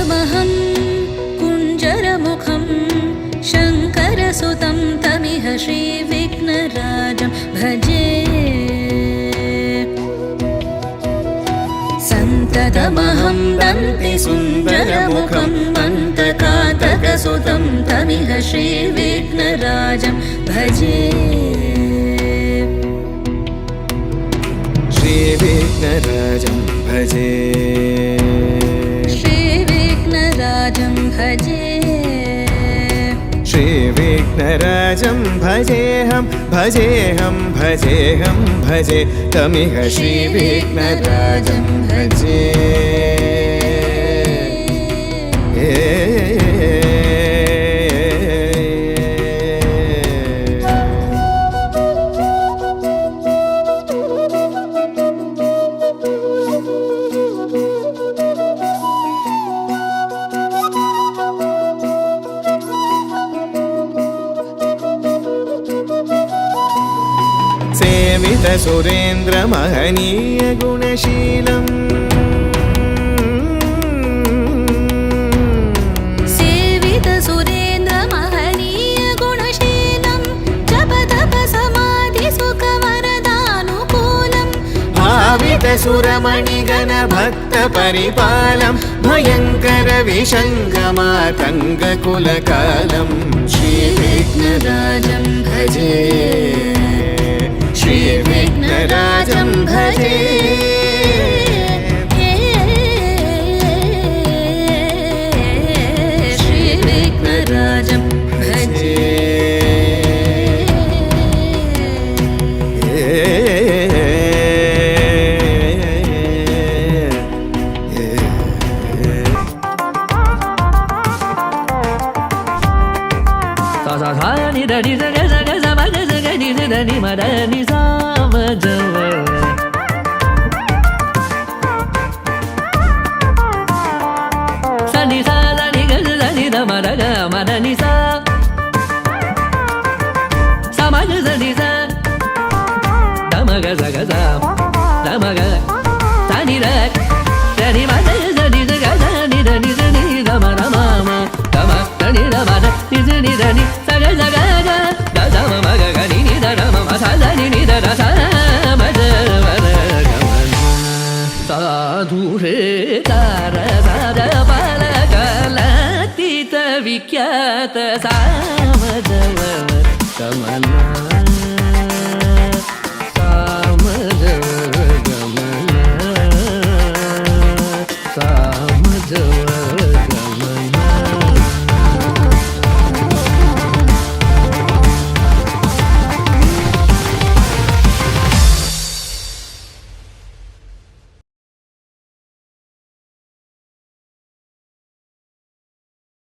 सन्ततमहं कुञ्जरमुखं शङ्करसुतं तमिह श्रीविघ्नराजं भजे सन्ततमहं वन्दे सुन्दरमुखं मन्तकातकसुतं तमिह श्रीविघ्नराजं भजे श्रीविघ्नराजं भजे श्रीविघ्नराजं भजे श्रीविघ्नराजं भजेऽहं भजेऽहं भजेऽहं भजे तमिह श्रीविघ्नराजं भजे सेवित सुरेन्द्र महनीय गुणशीलम् सेवित सुरेन्द्र महनीय गुणशीलं जप तप समाधि सुख वरदानुकूलम् भावित सुरमणिगण भक्त परिपालं भयङ्कर विशङ्गमातङ्ग कुलकालं श्रीविघ्नराजं भजे श्रीविघ्नराजं भजे श्रीविघ्नराजं भजे विख्यात सामदव कमला सामदव गमला सामदव